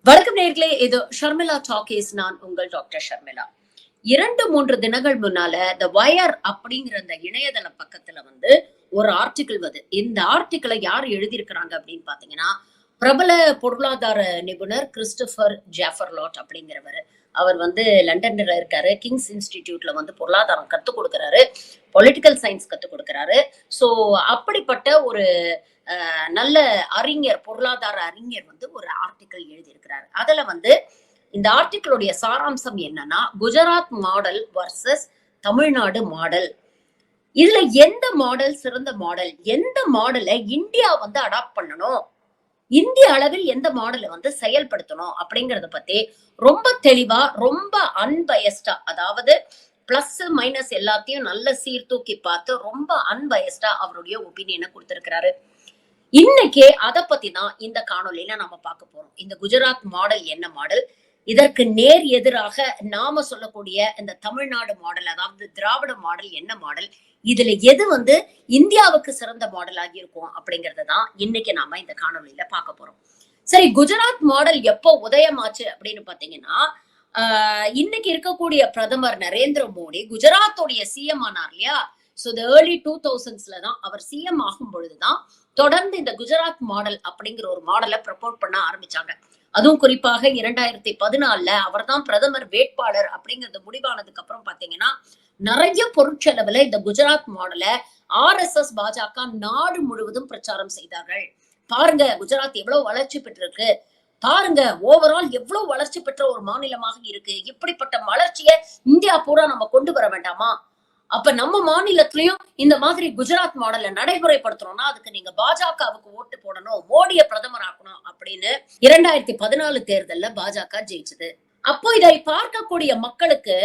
வணக்கம் நேர்களே, இது ஷர்மிளா டாக்கீஸ். நான் உங்கள் டாக்டர் ஷர்மிளா. 2-3 தினங்கள் முன்னால த வயர் அப்படிங்கிற அந்த இணையதள பக்கத்துல ஒரு ஆர்டிகிள் இந்த ஆர்டிகிளை யார் எழுதியிருக்கிறாங்க அப்படின்னு பாத்தீங்கன்னா, பிரபல பொருளாதார நிபுணர் கிறிஸ்டோபர் ஜாஃபர்லாட் அப்படிங்கிறவர். அவர் லண்டன்ல இருக்காரு. கிங்ஸ் இன்ஸ்டிடியூட்ல பொருளாதாரம் கத்துக் கொடுக்கிறாரு, பொலிட்டிக்கல் சயின்ஸ் கத்துக் கொடுக்கிறாரு. சோ அப்படிப்பட்ட ஒரு நல்ல அறிஞர், பொருளாதார அறிஞர் ஒரு ஆர்டிகிள் எழுதியிருக்கிறாரு. அதுல இந்த ஆர்டிகிளுடைய சாராம்சம் என்னன்னா, Gujarat model versus Tamil Nadu model. இதுல எந்த மாடல் சிறந்த மாடல், எந்த மாடலை இந்தியா அடாப்ட் பண்ணணும், இந்திய அளவில் எந்த மாடலை செயல்படுத்தணும் அப்படிங்கறத பத்தி ரொம்ப தெளிவா, ரொம்ப அன்பயஸ்டா, அதாவது பிளஸ் மைனஸ் எல்லாத்தையும் நல்ல சீர்தூக்கி பார்த்து ரொம்ப அன்பயஸ்டா அவருடைய ஒப்பீனியனை கொடுத்திருக்கிறாரு. இன்னைக்கு அத பத்தி தான் இந்த காணொலியில நம்ம பார்க்க போறோம். இந்த குஜராத் மாடல் என்ன மாடல், இதற்கு நேர் எதிராக நாம சொல்லக்கூடிய இந்த தமிழ்நாடு மாடல், அதாவது திராவிட மாடல் என்ன மாடல், இதுல எது இந்தியாவுக்கு சிறந்த மாடலாக இருக்கும் அப்படிங்கறத தான் இன்னைக்கு நாம இந்த காணொலியில பார்க்க போறோம். சரி, குஜராத் மாடல் எப்போ உதயமாச்சு அப்படின்னு பாத்தீங்கன்னா, இன்னைக்கு இருக்கக்கூடிய பிரதமர் நரேந்திர மோடி குஜராத்தோடைய சிஎம் ஆனார் இல்லையா? சோ தி ஏர்லி 2000ஸ்ல தான் அவர் சிஎம் ஆகும் பொழுதுதான் தொடர்ந்து இந்த குஜராத் மாடல் அப்படிங்கிற ஒரு மாடலை ப்ரப்போர்ட் பண்ண ஆரம்பிச்சாங்க. அதுவும் குறிப்பாக 2014ல அவர் தான் பிரதமர் வேட்பாளர் அப்படிங்கறது முடிவானதுக்கு அப்புறம் பாத்தீங்கன்னா, நிறைய பொருட்செலவுல இந்த குஜராத் மாடலை RSS பாஜக நாடு முழுவதும் பிரச்சாரம் செய்தார்கள். பாருங்க குஜராத் எவ்வளவு வளர்ச்சி பெற்றிருக்கு, பாருங்க ஓவரால் எவ்வளவு வளர்ச்சி பெற்ற ஒரு மாநிலமாக இருக்கு, இப்படிப்பட்ட வளர்ச்சியை இந்தியா பூரா நம்ம கொண்டு வர வேண்டாமா, அப்ப நம்ம மாநிலத்திலயும் இந்த மாதிரி குஜராத் மாடலை நடைமுறைப்படுத்தணும்னா அதுக்கு நீங்க பாஜகவுக்கு ஓட்டு போடணும், மோடிய பிரதமர் ஆக்கணும் அப்படின்னு 2014 தேர்தல்ல பாஜக ஜெயிச்சது. அப்போ இதை பார்க்கக்கூடிய மக்களுக்கு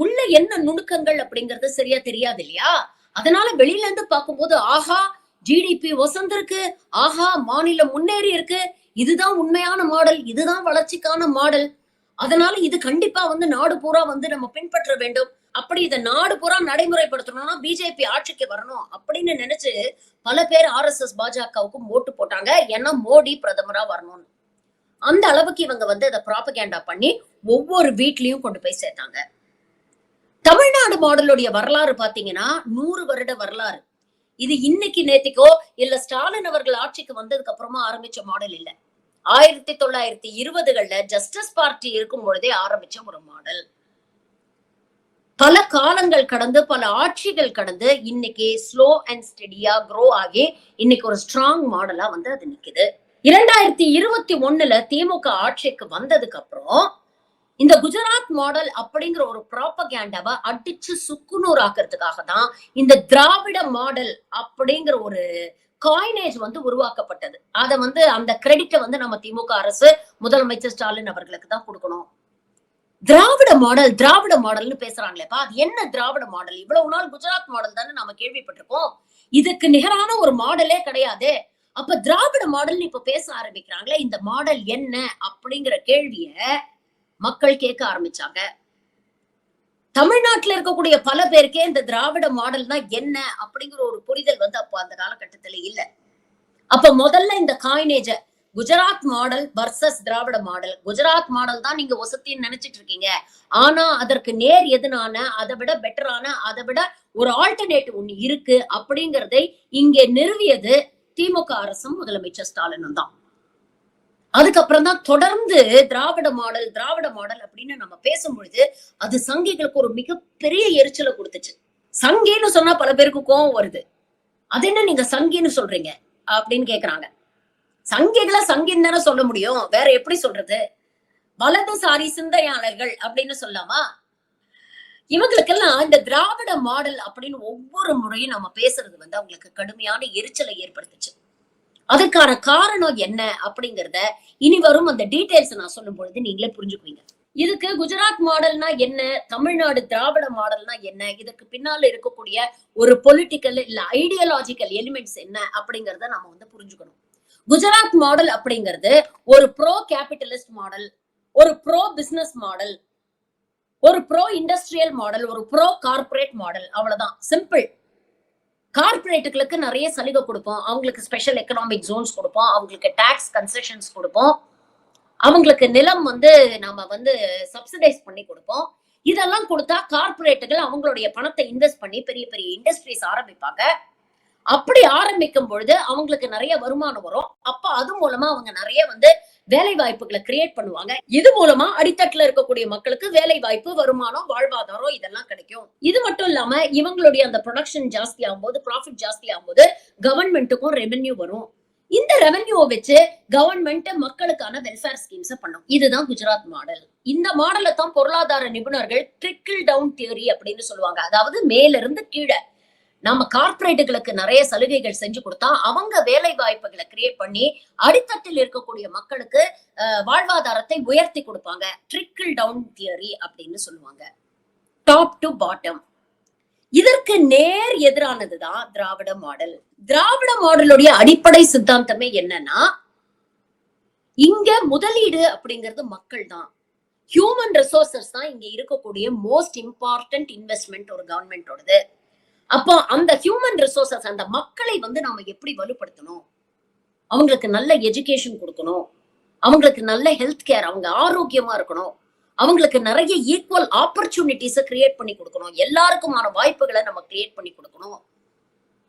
உள்ள என்ன நுணுக்கங்கள் அப்படிங்கறது சரியா தெரியாது இல்லையா? அதனால வெளியில இருந்து பார்க்கும்போது, ஆஹா ஜிடிபி வசந்திருக்கு, ஆஹா மாநிலம் முன்னேறி இருக்கு, இதுதான் உண்மையான மாடல், இதுதான் வளர்ச்சிக்கான மாடல், அதனால இது கண்டிப்பா நாடு பூரா நம்ம பின்பற்ற வேண்டும், அப்படி இதை நாடு பூரா நடைமுறைப்படுத்தணும்னா பிஜேபி ஆட்சிக்கு வரணும் அப்படின்னு நினைச்சு பல பேர் RSS பாஜகவுக்கும் ஓட்டு போட்டாங்க. ஏன்னா மோடி பிரதமரா வரணும்னு. அந்த அளவுக்கு இவங்க அதை ப்ராபகேண்டா பண்ணி ஒவ்வொரு வீட்லயும் கொண்டு போய் சேர்த்தாங்க. தமிழ்நாடு மாடலுடைய வரலாறு பாத்தீங்கன்னா 100 வருட வரலாறு. இது இன்னைக்கு நேத்திக்கோ இல்ல ஸ்டாலின் அவர்கள் ஆட்சிக்கு வந்ததுக்கு அப்புறமா ஆரம்பிச்ச மாடல் இல்ல. 1920கள்ல ஜஸ்டிஸ் பார்ட்டி இருக்கும் பொழுதே ஆரம்பிச்ச ஒரு மாடல். பல காலங்கள் கடந்து, பல ஆட்சிகள் கடந்து இன்னைக்கு ஸ்லோ அண்ட் ஸ்டெடியா க்ரோ ஆகி இன்னைக்கு ஒரு ஸ்ட்ராங் மாடலா அது நிக்குது. 2021ல திமுக ஆட்சிக்கு வந்ததுக்கு அப்புறம் இந்த குஜராத் மாடல் அப்படிங்கிற ஒரு ப்ராபகேண்டாவை அடிச்சு சுக்குநூறு ஆக்குறதுக்காக தான் இந்த திராவிட மாடல் அப்படிங்கிற ஒரு காயினேஜ் உருவாக்கப்பட்டது. அத அந்த கிரெடிட்டை நம்ம திமுக அரசு, முதலமைச்சர் ஸ்டாலின் அவர்களுக்கு தான் கொடுக்கணும். திராவிட மாடல் திராவிட மாடல்னு பேசுறாங்களேப்பா, அது என்ன திராவிட மாடல்? இவ்வளவு நாள் குஜராத் மாடல் தானே நாம கேள்விப்பட்டிருக்கோம், இதுக்கு நிகரான ஒரு மாடலே கிடையாது, அப்ப திராவிட மாடல்னு இப்ப பேச ஆரம்பிக்கிறாங்களே, இந்த மாடல் என்ன அப்படிங்கிற கேள்விய மக்கள் கேட்க ஆரம்பிச்சாங்க. தமிழ்நாட்டுல இருக்கக்கூடிய பல பேருக்கே இந்த திராவிட மாடல்னா என்ன அப்படிங்கிற ஒரு புரிதல் அப்போ அந்த காலகட்டத்துல இல்ல. அப்ப முதல்ல இந்த காயினேஜ குஜராத் மாடல் வர்சஸ் திராவிட மாடல், குஜராத் மாடல் தான் நீங்க வசத்தின்னு நினைச்சிட்டு இருக்கீங்க, ஆனா அதற்கு நேர் எதுனான, அதை விட பெட்டரான, அதை விட ஒரு ஆல்டர்னேட்டிவ் ஒண்ணு இருக்கு அப்படிங்கறதை இங்கே நிறுவியது திமுக அரசும் முதலமைச்சர் ஸ்டாலினும் தான். அதுக்கப்புறம் தான் தொடர்ந்து திராவிட மாடல் திராவிட மாடல் அப்படின்னு நம்ம பேசும்பொழுது அது சங்கிகளுக்கு ஒரு மிகப்பெரிய எரிச்சலை கொடுத்துச்சு. சங்கின்னு சொன்னா பல பேருக்கு கோவம் வருது, அது என்ன நீங்க சங்கின்னு சொல்றீங்க அப்படின்னு கேக்குறாங்க. சங்கிகளை சங்கின்னு தானே சொல்ல முடியும், வேற எப்படி சொல்றது? வலதுசாரி சிந்தனையாளர்கள் அப்படின்னு சொல்லாமா? இவங்களுக்கெல்லாம் இந்த திராவிட மாடல் அப்படின்னு ஒவ்வொரு முறையும் நம்ம பேசுறது அவங்களுக்கு கடுமையான எரிச்சலை ஏற்படுத்துச்சு. அதுக்கான காரணம் என்ன அப்படிங்கறத இனி வரும் அந்த டீடைல்ஸ் நான் சொல்லும் பொழுது நீங்களே புரிஞ்சுக்குவீங்க. இதுக்கு குஜராத் மாடல்னா என்ன, தமிழ்நாடு திராவிட மாடல்னா என்ன, இதுக்கு பின்னால இருக்கக்கூடிய ஒரு பொலிட்டிக்கல் இல்ல ஐடியாலஜிக்கல் எலிமெண்ட்ஸ் என்ன அப்படிங்கறத நம்ம புரிஞ்சுக்கணும். குஜராத் மாடல் அப்படிங்கிறது ஒரு ப்ரோ கேபிட்டலிஸ்ட் மாடல், ஒரு ப்ரோ பிசினஸ் மாடல், ஒரு ப்ரோ இண்டஸ்ட்ரியல் மாடல், ஒரு ப்ரோ கார்பரேட் மாடல், அவ்வளவுதான், சிம்பிள். கார்பரேட்டுகளுக்கு நிறைய சலுகை கொடுப்போம், அவங்களுக்கு ஸ்பெஷல் எக்கனாமிக் ஜோன்ஸ் கொடுப்போம், அவங்களுக்கு டாக்ஸ் கன்செஷன்ஸ் கொடுப்போம், அவங்களுக்கு நிலம் வந்து நாம வந்து சப்சிடைஸ் பண்ணி கொடுப்போம். இதெல்லாம் கொடுத்தா கார்ப்பரேட்டுகள் அவங்களுடைய பணத்தை இன்வெஸ்ட் பண்ணி பெரிய பெரிய இண்டஸ்ட்ரீஸ் ஆரம்பிப்பாங்க. அப்படி ஆரம்பிக்கும் பொழுது அவங்களுக்கு நிறைய வருமானம் வரும். அப்ப அது மூலமா அவங்க நிறைய வந்து வேலை வாய்ப்புகளை கிரியேட் பண்ணுவாங்க. இது மூலமா அடித்தட்டுல இருக்கக்கூடிய மக்களுக்கு வேலை வாய்ப்பு, வருமானம், வாழ்வாதாரம் இதெல்லாம் கிடைக்கும். இது மட்டும் இல்லாம இவங்களுடைய அந்த ப்ரொடக்ஷன் ஜாஸ்தி ஆகும்போது, ப்ராஃபிட் ஜாஸ்தி ஆகும்போது கவர்மெண்ட்டுக்கும் ரெவென்யூ வரும். இந்த ரெவென்யூ வச்சு கவர்மெண்ட் மக்களுக்கான வெல்ஃபேர் ஸ்கீம்ஸ் பண்ணும். இதுதான் குஜராத் மாடல். இந்த மாடலை தான் பொருளாதார நிபுணர்கள் ட்ரிக்கிள் டவுன் தியரி அப்படின்னு சொல்லுவாங்க. அதாவது மேல இருந்து கீழே நம்ம கார்ப்பரேட்டுகளுக்கு நிறைய சலுகைகள் செஞ்சு கொடுத்தா அவங்க வேலை வாய்ப்புகளை கிரியேட் பண்ணி அடித்தட்டில் இருக்கக்கூடிய மக்களுக்கு வாழ்வாதாரத்தை உயர்த்தி கொடுப்பாங்க. ட்ரிக்கிள் டவுன் தியரி அப்படின்னு சொல்லுவாங்க. Top to bottom. இதற்கு நேர் எதிரானதுதான் திராவிட மாடல். திராவிட மாடலுடைய அடிப்படை சித்தாந்தமே என்னன்னா, இங்க முதலீடு அப்படிங்கிறது மக்கள் தான், ஹியூமன் ரிசோர்சஸ் தான் இங்க இருக்கக்கூடிய மோஸ்ட் இம்பார்ட்டன்ட் இன்வெஸ்ட்மெண்ட் ஒரு கவர்மெண்டோடது. அப்போ அந்த ஹியூமன் ரிசோர்சஸ், அந்த மக்களை வந்து நாம எப்படி வலுப்படுத்தணும், அவங்களுக்கு நல்ல எஜுகேஷன் கொடுக்கணும், அவங்களுக்கு நல்ல ஹெல்த் கேர், அவங்க ஆரோக்கியமா இருக்கணும், அவங்களுக்கு நிறைய ஈக்குவல் ஆப்பர்ச்சுனிட்டிஸை கிரியேட் பண்ணி கொடுக்கணும், எல்லாருக்குமான வாய்ப்புகளை நம்ம கிரியேட் பண்ணி கொடுக்கணும்.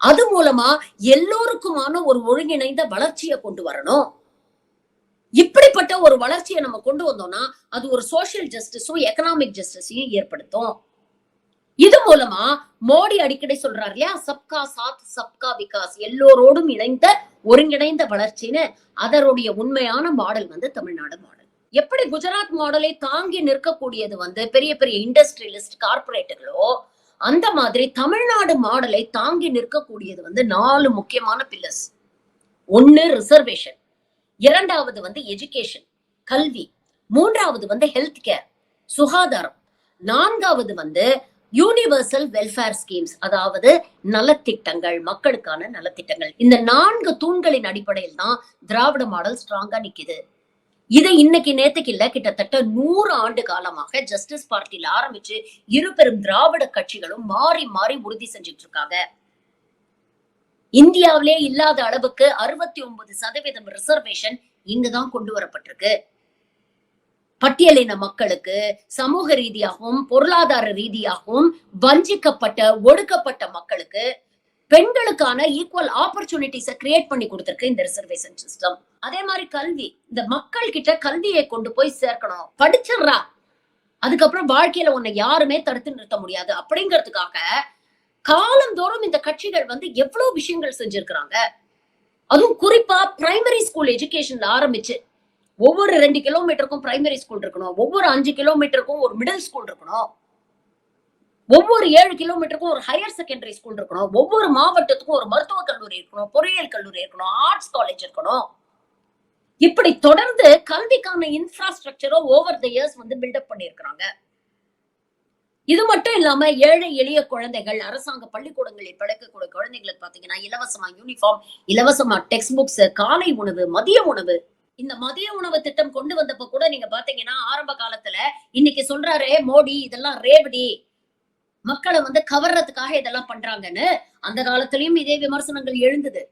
அது மூலமா எல்லோருக்குமான ஒரு ஒருங்கிணைந்த வளர்ச்சியை கொண்டு வரணும். இப்படிப்பட்ட ஒரு வளர்ச்சியை நம்ம கொண்டு வந்தோம்னா அது ஒரு சோசியல் ஜஸ்டிஸும் எக்கனாமிக் ஜஸ்டிஸையும் ஏற்படுத்தும். இது மூலமா மோடி அடிக்கடி சொல்றாரு இல்லையா, சப்கா சாத் சப்கா விகாஸ், எல்லோரோடும் இணைந்த ஒருங்கிணைந்த வளர்ச்சின்னு. அதனுடைய உண்மையான மாடல் வந்து தமிழ்நாடு மாடல். எப்படி குஜராத் மாடலை தாங்கி நிற்கக்கூடியது வந்து பெரிய பெரிய இண்டஸ்ட்ரியலிஸ்ட் கார்பரேட்டுகளோ, அந்த மாதிரி தமிழ்நாடு மாடலை தாங்கி நிற்கக்கூடியது வந்து 4 முக்கியமான பில்லர்ஸ். 1 ரிசர்வேஷன், 2வது வந்து எஜுகேஷன் கல்வி, 3வது வந்து ஹெல்த் கேர் சுகாதாரம், 4வது வந்து யூனிவர்சல் வெல்ஃபேர் ஸ்கீம்ஸ், அதாவது நலத்திட்டங்கள், மக்களுக்கான நலத்திட்டங்கள். இந்த 4 தூண்களின் அடிப்படையில் தான் திராவிட மாடல் ஸ்ட்ராங்கா நிக்குது. இதை இன்னைக்கு நேத்துக்கு இல்ல, கிட்டத்தட்ட 100 ஆண்டு காலமாக ஜஸ்டிஸ் பார்ட்டில ஆரம்பிச்சு இரு பெரும் திராவிட கட்சிகளும் மாறி மாறி உறுதி செஞ்சுட்டு இருக்காங்க. இந்தியாவிலே இல்லாத அளவுக்கு 69% ரிசர்வேஷன் இங்குதான் கொண்டு வரப்பட்டிருக்கு. பட்டியலின மக்களுக்கு சமூக ரீதியாகவும் பொருளாதார ரீதியாகவும் வஞ்சிக்கப்பட்ட ஒடுக்கப்பட்ட மக்களுக்கு பெண்களுக்கான ஈக்குவல் ஆப்பர்ச்சுனிட்டிஸை கிரியேட் பண்ணி கொடுத்திருக்கு இந்த ரிசர்வேஷன் சிஸ்டம். அதே மாதிரி கல்வி, இந்த மக்கள் கிட்ட கல்வியை கொண்டு போய் சேர்க்கணும். படிச்சிடுறா, அதுக்கப்புறம் வாழ்க்கையில உன்னை யாருமே தடுத்து நிறுத்த முடியாது அப்படிங்கிறதுக்காக காலந்தோறும் இந்த கட்சிகள் வந்து எவ்வளவு விஷயங்கள் செஞ்சிருக்கிறாங்க. அதுவும் குறிப்பா பிரைமரி ஸ்கூல் எஜுகேஷன்ல ஆரம்பிச்சு ஒவ்வொரு 2 கிலோமீட்டருக்கும் பிரைமரி ஸ்கூல் இருக்கணும், ஒவ்வொரு 5 கிலோமீட்டருக்கும் ஒரு மிடில் ஸ்கூல் இருக்கணும், ஒவ்வொரு 7 கிலோமீட்டருக்கும் ஒரு ஹையர் செகண்டரி ஸ்கூல் இருக்கணும், ஒவ்வொரு மாவட்டத்துக்கும் ஒரு மருத்துவக் கல்லூரி இருக்கணும், பொறியியல் கல்லூரி இருக்கணும், ஆர்ட்ஸ் காலேஜ் இருக்கணும். இப்படி தொடர்ந்து கல்விக்கான இன்ஃப்ராஸ்ட்ரக்சரோ ஓவர் தி இயர்ஸ் வந்து பில்டப் பண்ணிருக்காங்க. இது மட்டும் இல்லாம ஏழை எளிய குழந்தைகள், அரசாங்க பள்ளிக்கூடங்களில் படிக்கக்கூடிய குழந்தைகளுக்கு பாத்தீங்கன்னா இலவசமா யூனிஃபார்ம், இலவசமா டெக்ஸ்ட் புக்ஸ், காலை உணவு, மதிய உணவு. இந்த மதிய உணவு திட்டம் கொண்டு வந்தப்ப கூட நீங்க பாத்தீங்கன்னா ஆரம்ப காலத்துல, இன்னைக்கு சொல்றாரு மோடி இதெல்லாம் ரேவடி, மக்களை வந்து கவர்றதுக்காக இதெல்லாம் பண்றாங்கன்னு, அந்த காலத்திலயும் இதே விமர்சனங்கள் எழுந்தது.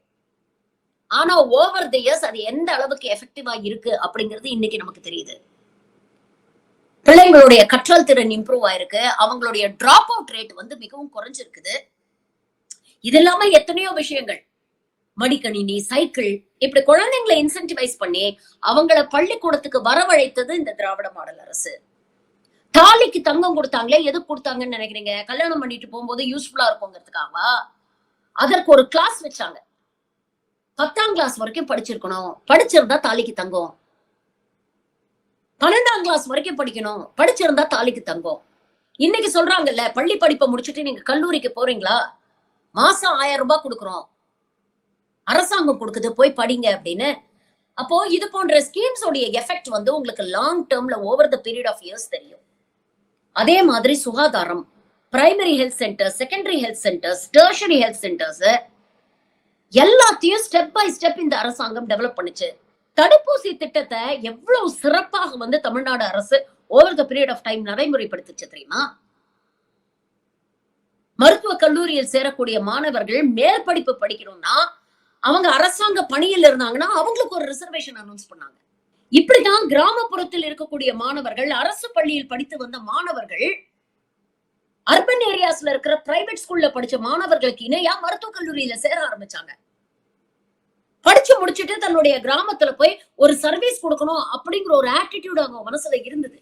ஆனா ஓவர் தி இயர்ஸ் அது எந்த அளவுக்கு எஃபெக்டிவா இருக்கு அப்படிங்கிறது இன்னைக்கு நமக்கு தெரியுது. பிள்ளைங்களுடைய கற்றல் திறன் இம்ப்ரூவ் ஆயிருக்கு, அவங்களுடைய டிராப் அவுட் ரேட் வந்து மிகவும் குறைஞ்சிருக்குது. இது இல்லாம எத்தனையோ விஷயங்கள், மடிக்கணினி, சைக்கிள், இப்படி குழந்தைங்களை இன்சென்டிவைஸ் பண்ணி அவங்கள பள்ளிக்கூடத்துக்கு வரவழைத்தது இந்த திராவிட மாடல் அரசு. தாலிக்கு தங்கம் கொடுத்தாங்களே, எதுக்கு கொடுத்தாங்கன்னு நினைக்கிறீங்க? கல்யாணம் பண்ணிட்டு போகும்போது யூஸ்ஃபுல்லா இருக்குங்கிறதுக்காகவா? அதற்கு ஒரு கிளாஸ் வச்சாங்க. 10ஆம் கிளாஸ் வரைக்கும் படிச்சிருக்கணும், படிச்சிருந்தா தாலிக்கு தங்கம். 12ஆம் கிளாஸ் வரைக்கும் படிக்கணும், படிச்சிருந்தா தாலிக்கு தங்கம். இன்னைக்கு சொல்றாங்கல்ல, பள்ளி படிப்பை முடிச்சுட்டு நீங்க கல்லூரிக்கு போறீங்களா, மாசம் 1000 ரூபாய் கொடுக்குறோம், அரசாங்கம் கொடுக்குது, போய் படிங்க அப்படின்னு. அப்போ இது போன்ற ஸ்கீம்ஸ் உடைய எஃபெக்ட் வந்து உங்களுக்கு லாங் டேர்ம்ல over the period of years தெரியும். அதே மாதிரி சுகாதாரம், primary health centre, secondary health centres, tertiary health centres எல்லாத்தையும் ஸ்டெப் பை ஸ்டெப் இந்த அரசாங்கம் டெவலப் பண்ணுச்சு. தடுப்பூசி திட்டத்தை எவ்வளவு சிறப்பாக வந்து தமிழ்நாடு அரசு over the period of time நடைமுறைப்படுத்துச்சு தெரியுமா? மருத்துவ கல்லூரியில் சேரக்கூடிய மாணவர்கள் மேல் படிப்பு படிக்கணும்னா அவங்க அரசாங்க பணியில் இருந்தாங்கன்னா அவங்களுக்கு ஒரு ரிசர்வேஷன் அனௌன்ஸ் பண்ணாங்க. இப்படிதான் கிராமப்புறத்தில் இருக்கக்கூடிய மாணவர்கள், அரசு பள்ளியில் படித்து வந்த மாணவர்கள், அர்பன் ஏரியாஸ்ல இருக்கிற பிரைவேட் ஸ்கூல்ல படிச்ச மாணவர்களுக்கு இணையா மருத்துவக் கல்லூரியில சேர ஆரம்பிச்சாங்க. படிச்சு முடிச்சுட்டு தன்னுடைய கிராமத்துல போய் ஒரு சர்வீஸ் கொடுக்கணும் அப்படிங்கிற ஒரு ஆட்டிடியூட் அவங்க மனசுல இருந்தது.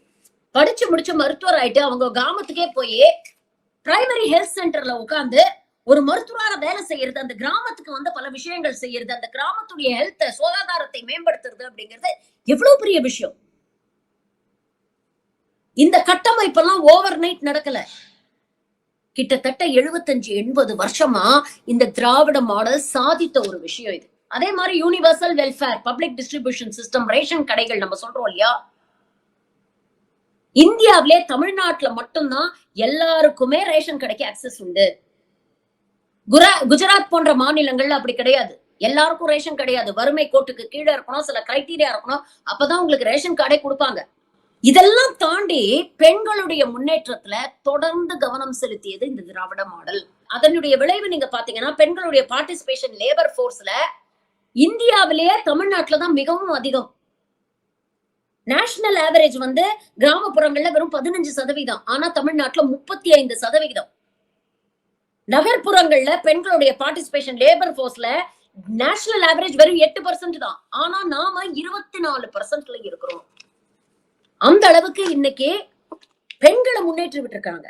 படிச்சு முடிச்ச மருத்துவர் ஆயிட்டு அவங்க கிராமத்துக்கே போய் பிரைமரி ஹெல்த் சென்டர்ல உட்கார்ந்து ஒரு மருத்துவராக வேலை செய்யறது, அந்த கிராமத்துக்கு வந்து பல விஷயங்கள் செய்யறது, அந்த கிராமத்துடைய ஹெல்த் சுகாதாரத்தை மேம்படுத்துறது அப்படிங்கிறது எவ்வளவு பெரிய விஷயம். இந்த கட்டமைப்பெல்லாம் ஓவர் நைட் நடக்கல. கிட்டத்தட்ட 75-80 வருஷமா இந்த திராவிட மாடல் சாதித்த ஒரு விஷயம் இது. அதே மாதிரி universal welfare, public distribution system, ration கடைகள் நம்ம சொல்றோம் இல்லையா, இந்தியாவிலே தமிழ்நாட்டுல மட்டும்தான் எல்லாருக்குமே ரேஷன் கடைக்கு ஆக்சஸ் உண்டு. குஜராத் போன்ற மாநிலங்கள்ல அப்படி கிடையாது. எல்லாருக்கும் ரேஷன் கிடையாது. வறுமை கோட்டுக்கு கீழே இருக்கணும், சில கிரைட்டீரியா இருக்கணும், அப்பதான் உங்களுக்கு ரேஷன் கார்டே கொடுப்பாங்க. இதெல்லாம் தாண்டி பெண்களுடைய முன்னேற்றத்துல தொடர்ந்து கவனம் செலுத்தியது இந்த திராவிட மாடல். அதனுடைய விளைவு நீங்க பாத்தீங்கன்னா பெண்களுடைய பார்ட்டிசிபேஷன் லேபர் போர்ஸ்ல இந்தியாவிலேயே தமிழ்நாட்டுல தான் மிகவும் அதிகம். நேஷனல் ஆவரேஜ் வந்து கிராமப்புறங்கள்ல வெறும் 15%, ஆனா தமிழ்நாட்டுல 35%. நகர்ப்புறங்கள்ல பெண்களுடைய பார்ட்டிசிபேஷன் லேபர் போர்ஸ்ல நேஷனல் ஆவரேஜ் வெறும் 8% தான், ஆனா நாம 24%ல இருக்கிறோம். அந்த அளவுக்கு இன்னைக்கு பெண்களை முன்னேற்றி விட்டுருக்காங்க.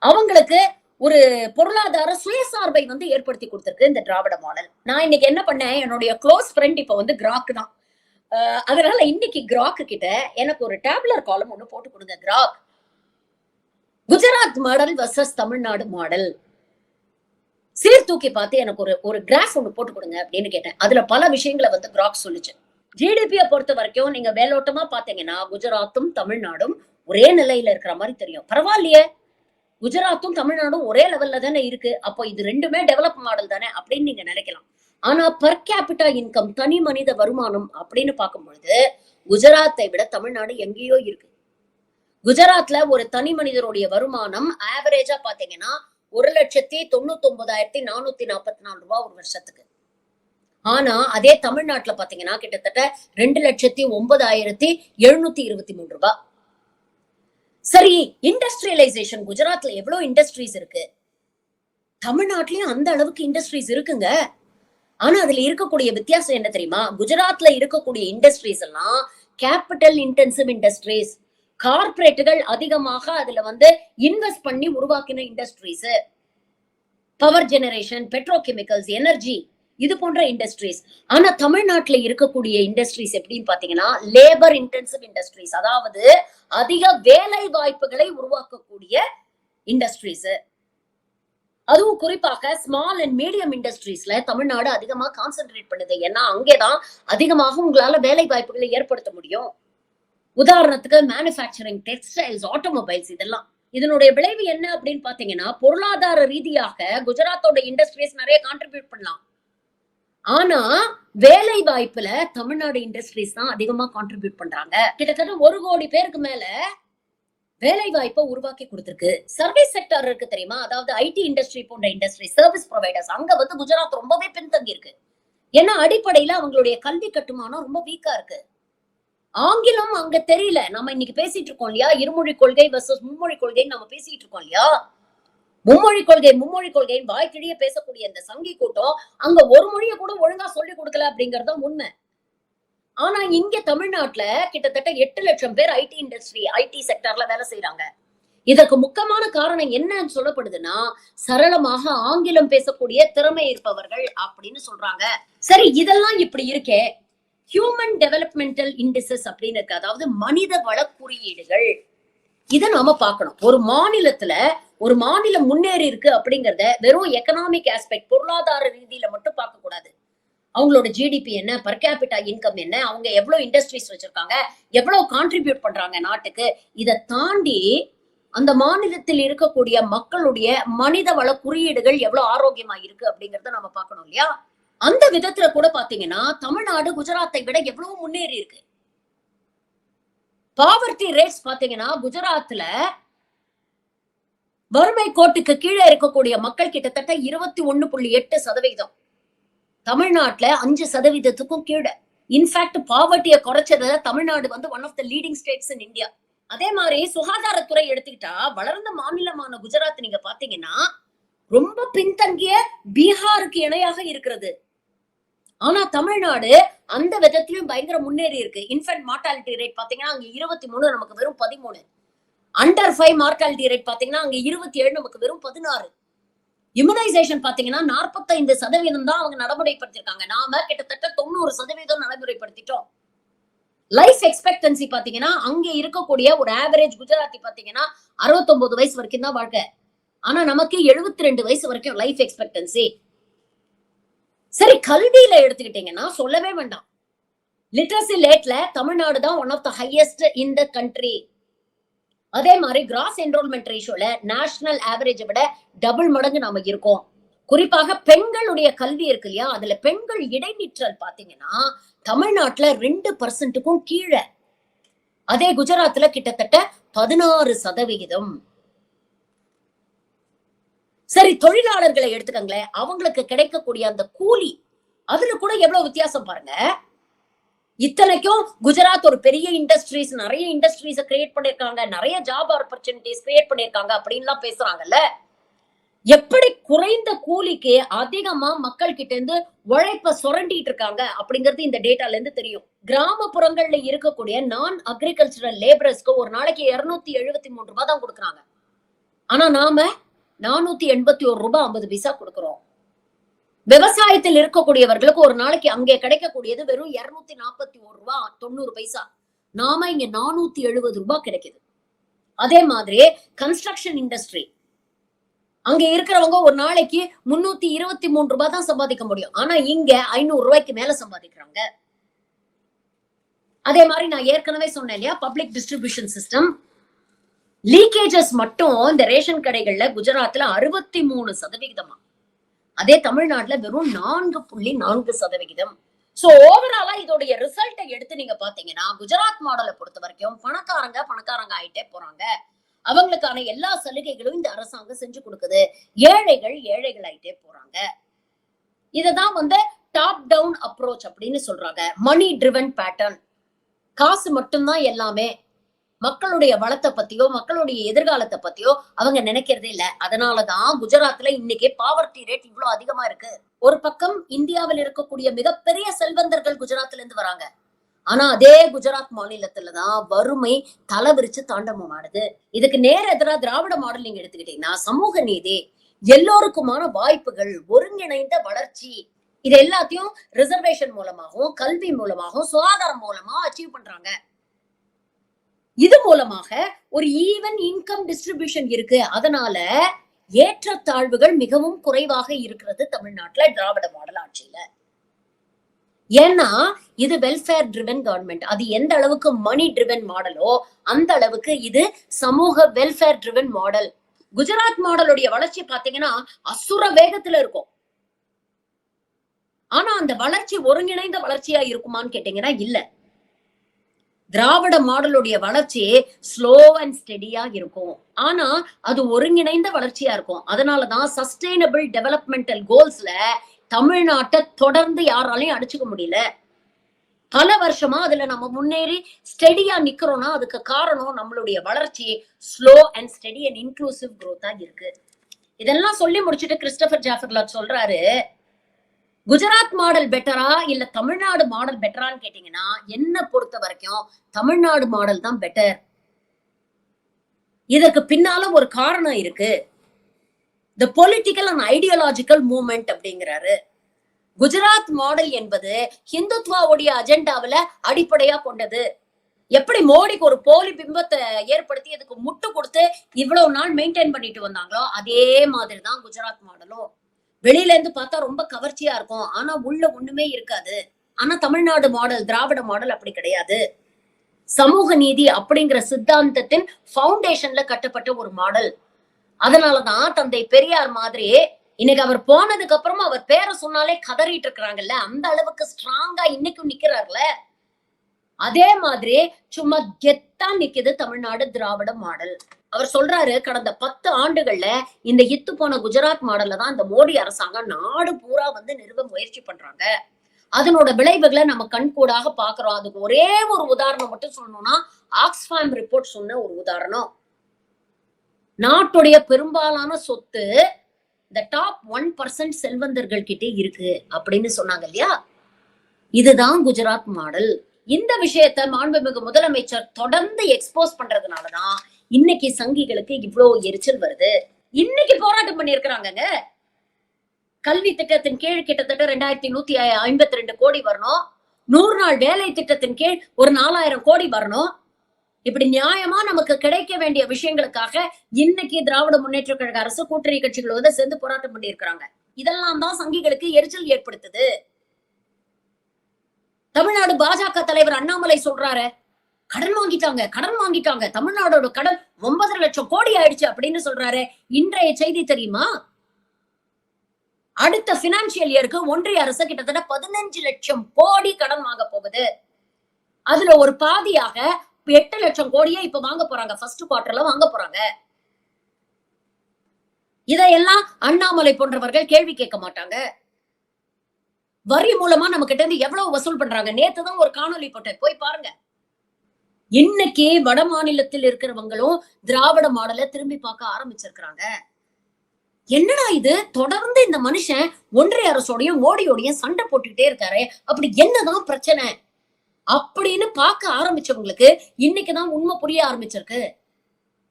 அவங்களுக்கு ஒரு பொருளாதார சுயசார்பை வந்து ஏற்படுத்தி கொடுத்திருக்கு இந்த திராவிட மாடல். நான் இன்னைக்கு என்ன பண்ணேன், என்னுடைய க்ளோஸ் ஃப்ரெண்ட் இப்ப வந்து கிராக் தான். அதனால இன்னைக்கு கிராக் கிட்ட எனக்கு ஒரு டேப்லர் காலம் ஒண்ணு போட்டு கொடுங்க. Crack Gujarat model versus Tamil Nadu model சீர்தூக்கி பார்த்து எனக்கு ஒரு கிராஃப் ஒண்ணு போட்டு கொடுங்க அப்படின்னு கேட்டேன். அதுல பல விஷயங்களை வந்து கிராக் சொல்லுச்சு. ஜிடிபியை பொறுத்த வரைக்கும் நீங்க மேலோட்டமா பாத்தீங்கன்னா குஜராத்தும் தமிழ்நாடும் ஒரே நிலையில இருக்கிற மாதிரி தெரியும். பரவாயில்லையே, குஜராத்தும் தமிழ்நாடும் ஒரே லெவல்ல தானே இருக்கு, அப்போ இது ரெண்டுமே டெவலப் மாடல் தானே அப்படின்னு நீங்க நினைக்கலாம். ஆனா பர் கேபிட்டா இன்கம், தனி மனித வருமானம் அப்படின்னு பார்க்கும் பொழுது குஜராத்தை விட தமிழ்நாடு எங்கேயோ இருக்கு. குஜராத்ல ஒரு தனி மனிதருடைய வருமானம் ஆவரேஜா பாத்தீங்கன்னா 1,99,444 ரூபாய் ஒரு வருஷத்துக்கு. ஆனா அதே தமிழ்நாட்டுல பாத்தீங்கன்னா கிட்டத்தட்ட 2,09,723 ரூபாய். சரி, இண்டஸ்ட்ரியலைசேஷன் குஜராத்ல எவ்வளவு இண்டஸ்ட்ரீஸ் இருக்கு, தமிழ்நாட்டிலயும் அந்த அளவுக்கு இண்டஸ்ட்ரீஸ் இருக்குங்க. ஆனா அதுல இருக்கக்கூடிய வித்தியாசம் என்ன தெரியுமா, குஜராத்ல இருக்கக்கூடிய இண்டஸ்ட்ரீஸ் எல்லாம் கேபிட்டல் இன்டென்சிவ் இண்டஸ்ட்ரீஸ், கார்பரேட்டுகள் அதிகமாக அதுல வந்து இன்வெஸ்ட் பண்ணி உருவாக்கின industries, power generation, petrochemicals, energy, இது போன்ற இண்டஸ்ட்ரீஸ். ஆனா தமிழ்நாட்டுல இருக்கக்கூடிய இண்டஸ்ட்ரீஸ் எப்படின்னு பாத்தீங்கன்னா லேபர் இன்டென்சிவ் இண்டஸ்ட்ரீஸ், அதாவது அதிக வேலை வாய்ப்புகளை உருவாக்கக்கூடிய இண்டஸ்ட்ரீஸ். அதுவும் குறிப்பாக ஸ்மால் அண்ட் மீடியம் இண்டஸ்ட்ரீஸ்ல தமிழ்நாடு அதிகமா கான்சென்ட்ரேட் பண்ணுது. ஏன்னா அங்கேதான் அதிகமாக உங்களால வேலை வாய்ப்புகளை ஏற்படுத்த முடியும். உதாரணத்துக்கு மேனுஃபேக்சரிங், டெக்ஸ்டைல்ஸ், ஆட்டோமொபைல்ஸ், இதெல்லாம். இதனுடைய விளைவு என்ன அப்படின்னு பாத்தீங்கன்னா பொருளாதார ரீதியாக குஜராத்தோட இண்டஸ்ட்ரீஸ் நிறைய கான்ட்ரிபியூட் பண்ணலாம். ஆனா வேலை வாய்ப்புல தமிழ்நாடு இண்டஸ்ட்ரீஸ் தான் அதிகமா கான்ட்ரிபியூட் பண்றாங்க. கிட்டத்தட்ட 1 கோடி பேருக்கு மேல வேலை வாய்ப்பை உருவாக்கி கொடுத்திருக்கு. சர்வீஸ் செக்டர் இருக்கு தெரியுமா, அதாவது ஐடி இண்டஸ்ட்ரி போன்ற இண்டஸ்ட்ரி, சர்வீஸ் ப்ரொவைடர்ஸ், அங்க வந்து குஜராத் ரொம்பவே பின்தங்கி இருக்கு. ஏன்னா அடிப்படையில அவங்களுடைய கல்வி கட்டுமானம் ரொம்ப வீக்கா இருக்கு. ஆங்கிலம் அங்க தெரியல. நம்ம இன்னைக்கு பேசிட்டு இருக்கோம் இல்லையா, இருமொழி கொள்கை வர்சஸ் மும்மொழி கொள்கைன்னு நம்ம பேசிட்டு இருக்கோம் இல்லையா. மும்மொழி கொள்கை வாய்க்கிழிய பேசக்கூடிய இந்த சங்கி கூட்டம் அங்க ஒரு மொழியை கூட ஒழுங்கா சொல்லி கொடுக்கல அப்படிங்கறது உண்மை. ஆனா இங்க தமிழ்நாட்டுல கிட்டத்தட்ட 8 லட்சம் பேர் ஐடி இண்டஸ்ட்ரி, ஐடி செக்டர்ல வேலை செய்யறாங்க. இதற்கு முக்கியமான காரணம் என்னன்னு சொல்லப்படுதுன்னா சரளமாக ஆங்கிலம் பேசக்கூடிய திறமை இருப்பவர்கள் அப்படின்னு சொல்றாங்க. சரி, இதெல்லாம் இப்படி இருக்கே, ஹியூமன் டெவலப்மெண்டல் இண்டிசஸ் அப்படின்னு இருக்கு, அதாவது மனித வள குறியீடுகள். இதை நாம பார்க்கணும். ஒரு மாநிலத்துல ஒரு மாநிலம் முன்னேறி இருக்கு அப்படிங்கறத வெறும் எக்கனாமிக் ஆஸ்பெக்ட், பொருளாதார ரீதியில மட்டும் பார்க்க கூடாது. அவங்களோட ஜிடிபி என்ன, பர் கேபிட்டா இன்கம் என்ன, அவங்க எவ்வளவு இண்டஸ்ட்ரீஸ் வச்சிருக்காங்க, எவ்வளவு கான்ட்ரிபியூட் பண்றாங்க நாட்டுக்கு, இதை தாண்டி அந்த மாநிலத்தில் இருக்கக்கூடிய மக்களுடைய மனித வள குறியீடுகள் எவ்வளவு ஆரோக்கியமா இருக்கு அப்படிங்கறத நம்ம பார்க்கணும் இல்லையா. அந்த விதத்துல கூட பாத்தீங்கன்னா தமிழ்நாடு குஜராத்தை விட எவ்வளவு முன்னேறி இருக்கு. பாவர்ட்டி ரேட்ஸ் பாத்தீங்கன்னா குஜராத்ல வறுமை கோட்டுக்கு கீழே இருக்கக்கூடிய மக்கள் கிட்டத்தட்ட 21.8%, தமிழ்நாட்டுல 5%க்கும் கீழே. இன்ஃபேக்ட் பாவர்ட்டியை குறைச்சது தமிழ்நாடு வந்து one of the leading states in India. அதே மாதிரி சுகாதாரத்துறை எடுத்துக்கிட்டா வளர்ந்த மாநிலமான குஜராத் நீங்க பாத்தீங்கன்னா ரொம்ப பின்தங்கிய பீகாருக்கு இணையாக இருக்கிறது. ஆனா தமிழ்நாடு அந்த விதத்திலும் பயங்கர முன்னேறி இருக்கு. இன்ஃபென்ட் மார்டாலிட்டி ரேட் பாத்தீங்கன்னா அங்க 23, நமக்கு வெறும் 13. அண்டர் 5 மார்டாலிட்டி ரேட் பாத்தீங்கன்னா அங்க 27, நமக்கு வெறும் 16. இம்யூனைசேஷன் பாத்தீங்கன்னா 45% தான் அவங்க நடைமுறைப்படுத்திருக்காங்க. நாம கிட்டத்தட்ட 90% நடைமுறைப்படுத்திட்டோம். லைஃப் எக்ஸ்பெக்டன்சி பாத்தீங்கன்னா அங்க இருக்கக்கூடிய ஒரு ஆவரேஜ் குஜராத்தி பாத்தீங்கன்னா 69 வயசு வரைக்கும் தான் வாழ்க்கை. ஆனா நமக்கு 72 வயசு வரைக்கும் லைஃப் எக்ஸ்பெக்டன்சி. சரி, கல்வியில எடுத்துக்கிட்டீங்கன்னா சொல்லவே வேண்டாம். லிட்ரஸி ரேட்ல தமிழ்நாடு தான் one of the highest in the country. அதே மாதிரி கிராஸ் என்ரோல்மெண்ட் ரேஷியோல நேஷனல் ஆவரேஜை விட டபுள் மடங்கு நாம இருக்கோம். குறிப்பாக பெண்களுடைய கல்வி இருக்கு இல்லையா, அதுல பெண்கள் இடைநிற்றல் பாத்தீங்கன்னா தமிழ்நாட்டுல 2%க்கும் கீழே. அதே குஜராத்ல கிட்டத்தட்ட 16%. சரி, தொழிலாளர்களை எடுத்துக்கங்களேன், அவங்களுக்கு கிடைக்கக்கூடிய அந்த கூலி அதுல கூட எவ்வளவு வித்தியாசம் பாருங்க. இத்தனைக்கும் குஜராத் ஒரு பெரிய இண்டஸ்ட்ரீஸ், நிறைய இண்டஸ்ட்ரீஸ் கிரியேட் பண்ணிருக்காங்க, நிறைய ஜாப் ஆப்பர்ச்சுனிட்டிஸ் கிரியேட் பண்ணிருக்காங்க அப்படின்லாம் பேசுறாங்கல்ல. எப்படி குறைந்த கூலிக்கு அதிகமா மக்கள் கிட்ட இருந்து உழைப்ப சுரண்டிட்டு இருக்காங்க அப்படிங்கிறது இந்த டேட்டால இருந்து தெரியும். கிராமப்புறங்கள்ல இருக்கக்கூடிய நான் அக்ரிகல்ச்சரல் லேபரர்ஸ்க்கு ஒரு நாளைக்கு 273 ரூபாய் தான் கொடுக்குறாங்க. ஆனா நாம 481 ரூபாய் 50 பைசா கொடுக்கிறோம். விவசாயத்தில் இருக்கக்கூடியவர்களுக்கு ஒரு நாளைக்கு அங்கே கிடைக்கக்கூடியது வெறும் 241 ரூபாய் 90 பைசா. நாம இங்க 470 ரூபாய் கிடைக்குது. அதே மாதிரி கன்ஸ்ட்ரக்ஷன் இண்டஸ்ட்ரி, அங்க இருக்கிறவங்க ஒரு நாளைக்கு 323 ரூபாய் தான் சம்பாதிக்க முடியும். ஆனா இங்க 500 ரூபாய்க்கு மேல சம்பாதிக்கிறாங்க. அதே மாதிரி நான் ஏற்கனவே சொன்னேன் இல்லையா, பப்ளிக் டிஸ்ட்ரிபியூஷன் சிஸ்டம் லீக்கேஜஸ் மட்டும் இந்த ரேஷன் கடைகள்ல குஜராத்ல 63%. அதே தமிழ்நாட்டுல வெறும் 4.4%. சோ ஓவராலா இதோடைய ரிசல்ட்டை எடுத்து நீங்க பாத்தீங்கன்னா குஜராத் மாடலை பொறுத்த வரைக்கும் பணக்காரங்க ஆயிட்டே போறாங்க. அவங்களுக்கான எல்லா சலுகைகளும் இந்த அரசாங்கம் செஞ்சு கொடுக்குது. ஏழைகள் ஆயிட்டே போறாங்க. இததான் வந்து டாப் டவுன் அப்ரோச் அப்படின்னு சொல்றாங்க. மணி ட்ரிவன் பேட்டர்ன். காசு மட்டும்தான் எல்லாமே. மக்களுடைய வளத்தை பத்தியோ மக்களுடைய எதிர்காலத்தை பத்தியோ அவங்க நினைக்கிறதே இல்ல. அதனாலதான் குஜராத்ல இன்னைக்கு பாவர்ட்டி ரேட் இவ்வளவு அதிகமா இருக்கு. ஒரு பக்கம் இந்தியாவில் இருக்கக்கூடிய மிகப்பெரிய செல்வந்தர்கள் குஜராத்ல இருந்து வராங்க. ஆனா அதே குஜராத் மாநிலத்துலதான் வறுமை தலைவிரிச்சு தாண்டவம் ஆடுது. இதுக்கு நேர எதிரா திராவிட மாடல் நீங்க எடுத்துக்கிட்டீங்கன்னா சமூக நீதி, எல்லோருக்குமான வாய்ப்புகள், ஒருங்கிணைந்த வளர்ச்சி, இது எல்லாத்தையும் ரிசர்வேஷன் மூலமாகவும் கல்வி மூலமாகவும் சுகாதாரம் மூலமா அச்சீவ் பண்றாங்க. இது மூலமாக ஒரு ஈவன் இன்கம் டிஸ்ட்ரிபியூஷன் இருக்கு. அதனால ஏற்றத்தாழ்வுகள் மிகவும் குறைவாக இருக்கிறது தமிழ்நாட்டுல திராவிட மாடல் ஆட்சியில. ஏன்னா இது வெல்ஃபேர் ட்ரிவன் கவர்மெண்ட். அது எந்த அளவுக்கு மணி ட்ரிவன் மாடலோ அந்த அளவுக்கு இது சமூக வெல்ஃபேர் ட்ரிவன் மாடல். குஜராத் மாடலுடைய வளர்ச்சி பாத்தீங்கன்னா அசுர வேகத்துல இருக்கும். ஆனா அந்த வளர்ச்சி ஒருங்கிணைந்த வளர்ச்சியா இருக்குமான்னு கேட்டீங்கன்னா இல்ல. திராவிட மாடலுடைய வளர்ச்சி ஸ்லோ அண்ட் ஸ்டெடியா இருக்கும். ஆனா அது ஒருங்கிணைந்த வளர்ச்சியா இருக்கும். அதனாலதான் சஸ்டைனபிள் டெவலப்மெண்டல் கோல்ஸ்ல தமிழ்நாட்டை தொடர்ந்து யாராலையும் அடிச்சுக்க முடியல. பல வருஷமா அதுல நம்ம முன்னேறி ஸ்டெடியா நிக்கிறோம்னா அதுக்கு காரணம் நம்மளுடைய வளர்ச்சி slow and steady and inclusive growth-ஆ இருக்கு. இதெல்லாம் சொல்லி முடிச்சுட்டு கிறிஸ்டோபர் ஜாஃபர்லாட் சொல்றாரு, குஜராத் மாடல் பெட்டரா இல்ல தமிழ்நாடு மாடல் பெட்டரான்னு கேட்டீங்கன்னா என்ன பொறுத்த வரைக்கும் தமிழ்நாடு மாடல் தான் பெட்டர். இதற்கு பின்னால ஒரு காரணம் இருக்கு. The political and ideological movement அப்படிங்கிறாரு. குஜராத் மாடல் என்பது ஹிந்துத்வாவுடைய அஜெண்டாவில அடிப்படையா கொண்டது. எப்படி மோடிக்கு ஒரு போலி பிம்பத்தை ஏற்படுத்தி அதுக்கு முட்டு கொடுத்து இவ்வளவு நாள் மெயின்டைன் பண்ணிட்டு வந்தாங்களோ அதே மாதிரிதான் குஜராத் மாடலும். வெளியில இருந்து பார்த்தா ரொம்ப கவர்ச்சியா இருக்கும், ஆனா உள்ள ஒண்ணுமே இருக்காது. ஆனா தமிழ்நாடு மாடல், திராவிட மாடல் அப்படி கிடையாது. சமூக நீதி அப்படிங்கிற சித்தாந்தத்தின் பவுண்டேஷன்ல கட்டப்பட்ட ஒரு மாடல். அதனாலதான் தந்தை பெரியார் மாதிரி இன்னைக்கு அவர் போனதுக்கு அப்புறமா அவர் பேரை சொன்னாலே கதறிட்டு இருக்கிறாங்கல்ல, அந்த அளவுக்கு ஸ்ட்ராங்கா இன்னைக்கும் நிக்கிறார்ல. அதே மாதிரி சும்மா கெத்தா நிக்குது தமிழ்நாடு திராவிட மாடல். அவர் சொல்றாரு, கடந்த 10 ஆண்டுகள்ல இந்த இத்து போன குஜராத் மாடல்ல தான் இந்த மோடி அரசாங்கம் நாடு பூரா வந்து நிறுவ முயற்சி பண்றாங்க. அதனோட விளைவுகளை நம்ம கண்கூடாக பாக்குறோம். அதுக்கு ஒரே ஒரு உதாரணம் மட்டும் சொல்லணும்னா ஆக்ஸ்ஃபாம் ரிப்போர்ட் சொன்ன ஒரு உதாரணம். நாட்டுடைய பெரும்பாலான சொத்து இந்த டாப் 1% செல்வந்தர்கள் கிட்டே இருக்கு அப்படின்னு சொன்னாங்க இல்லையா? இதுதான் குஜராத் மாடல். இந்த விஷயத்த மாண்புமிகு முதலமைச்சர் தொடர்ந்து எக்ஸ்போஸ் பண்றதுனாலதான் இன்னைக்கு சங்கிகளுக்கு இவ்வளவு எரிச்சல் வருது. இன்னைக்கு போராட்டம் பண்ணி இருக்கிறாங்க. கல்வி திட்டத்தின் கீழ் கிட்டத்தட்ட 2152 கோடி வரணும். 100 நாள் வேலை திட்டத்தின் கீழ் ஒரு 4000 கோடி வரணும். இப்படி நியாயமா நமக்கு கிடைக்க வேண்டிய விஷயங்களுக்காக இன்னைக்கு திராவிட முன்னேற்ற கழக அரசு கூட்டணி கட்சிகளோட சேர்ந்து போராட்டம் பண்ணி இருக்கிறாங்க. இதெல்லாம் தான் சங்கிகளுக்கு எரிச்சல் ஏற்படுத்துது. தமிழ்நாடு பாஜக தலைவர் அண்ணாமலை சொல்றாரு, கடன் வாங்கிட்டாங்க. தமிழ்நாடோட கடன் 9 லட்சம் கோடி ஆயிடுச்சு அப்படின்னு சொல்றாரு. இன்றைய செய்தி தெரியுமா? அடுத்த பினான்சியல் இயருக்கு ஒன்றிய அரசு கிட்டத்தட்ட 15 லட்சம் கோடி கடன் வாங்க போகுது. அதுல ஒரு பாதியாக 8 லட்சம் கோடியே இப்ப வாங்க போறாங்க. ஃபர்ஸ்ட் குவார்டர்ல வாங்க போறாங்க. இதையெல்லாம் அண்ணாமலை போன்றவர்கள் கேள்வி கேட்க மாட்டாங்க. வரி மூலமா நம்ம கிட்ட இருந்து எவ்வளவு வசூல் பண்றாங்க. நேத்துதான் ஒரு காணொலி போட்டேன், போய் பாருங்க. இன்னைக்கு வட மாநிலத்தில் இருக்கிறவங்களும் திராவிட மாடலை திரும்பி பார்க்க ஆரம்பிச்சிருக்கிறாங்க. என்னடா இது, தொடர்ந்து இந்த மனுஷன் ஒன்றிய அரசோடையும் மோடியோடையும் சண்டை போட்டுக்கிட்டே இருக்காரு, அப்படி என்னதான் பிரச்சனை அப்படின்னு பார்க்க ஆரம்பிச்சவங்களுக்கு இன்னைக்குதான் உண்மை புரிய ஆரம்பிச்சிருக்கு.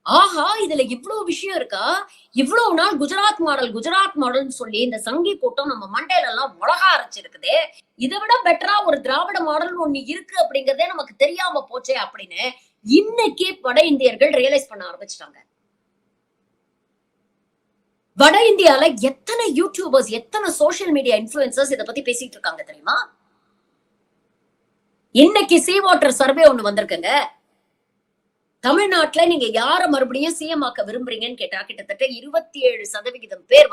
ஆஹா, இதுல இவ்வளவு விஷயம் இருக்கா? இவ்வளவு நாள் குஜராத் மாடல்னு சொல்லி இந்த சங்கி கூட்டம் நம்ம மண்டையில எல்லாம் மிளகா அரைச்சிருக்குதே, இதை விட பெட்டரா ஒரு திராவிட மாடல் ஒண்ணு இருக்கு அப்படிங்கறதே நமக்கு தெரியாம போச்சே அப்படின்னு இன்னைக்கு வட இந்தியர்கள் ரியலைஸ் பண்ண ஆரம்பிச்சிட்டாங்க. வட இந்தியால எத்தனை யூடியூபர்ஸ், எத்தனை சோசியல் மீடியா இன்ஃபுளுசர்ஸ் இதை பத்தி பேசிட்டு இருக்காங்க தெரியுமா? இன்னைக்கு சீ வாட்டர் சர்வே ஒண்ணு வந்திருக்குங்க. தமிழ்நாட்டுல நீங்க யார மறுபடியும் சிஎம் ஆக்க விரும்புறீங்கன்னு கேட்டா கிட்டத்தட்ட 27% பேர்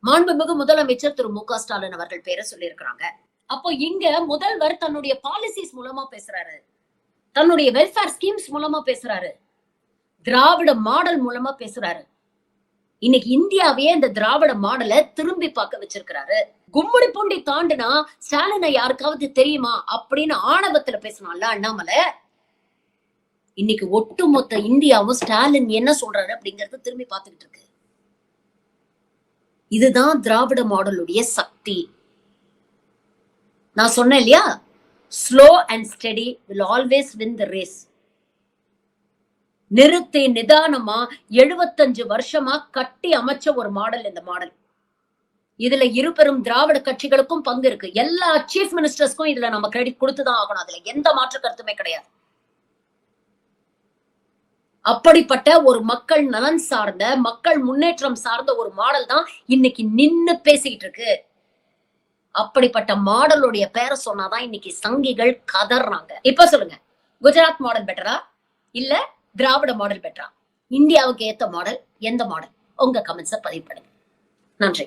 மாண்புமிகு முதலமைச்சர் திரு மு.க. ஸ்டாலின் அவர்கள் பேரை சொல்லி இருக்கிறாங்க. அப்போ இங்க முதல்வர் தன்னுடைய பாலிசிஸ் மூலமா பேசுறாரு, தன்னுடைய வெல்ஃபேர் ஸ்கீம்ஸ் மூலமா பேசுறாரு, திராவிட மாடல் மூலமா பேசுறாரு. இன்னைக்கு இந்தியாவே இந்த திராவிட மாடலை திரும்பி பார்க்க வச்சிருக்கிறாரு. கும்முடி பூண்டி தாண்டுனா ஸ்டாலினை யாருக்காவது தெரியுமா அப்படின்னு ஆணவத்துல பேசினான்ல அண்ணாமலை, இன்னைக்கு ஒட்டுமொத்த இந்தியாவும் ஸ்டாலின் என்ன சொல்றாரு அப்படிங்கறத திரும்பி பார்த்துக்கிட்டு இருக்கு. இதுதான் திராவிட மாடலுடைய சக்தி. நான் சொன்னேன் இல்லையா, slow and steady will always win the race. நிறுத்தி நிதானமா 75 வருஷமா கட்டி அமைச்ச ஒரு மாடல் இந்த மாடல். இதுல இருபெரும் திராவிட கட்சிகளுக்கும் பங்கு இருக்கு. எல்லா சீஃப் மினிஸ்டர்ஸ்க்கும் இதுல நம்ம கிரெடிட் கொடுத்துதான் ஆகணும். அதுல எந்த மாற்று கருத்துமே கிடையாது. அப்படிப்பட்ட ஒரு மக்கள் நலன் சார்ந்த, மக்கள் முன்னேற்றம் சார்ந்த ஒரு மாடல் தான் இன்னைக்கு நின்னு பேசிக்கிட்டு இருக்கு. அப்படிப்பட்ட மாடலுடைய பேரை சொன்னாதான் இன்னைக்கு சங்கிகள் கதறாங்க. இப்ப சொல்லுங்க, குஜராத் மாடல் பெட்டரா இல்ல திராவிட மாடல் பெட்டரா? இந்தியாவுக்கு ஏத்த மாடல் எந்த மாடல்? உங்க கமெண்ட்ஸை பதிவு பண்ணுங்க. நன்றி.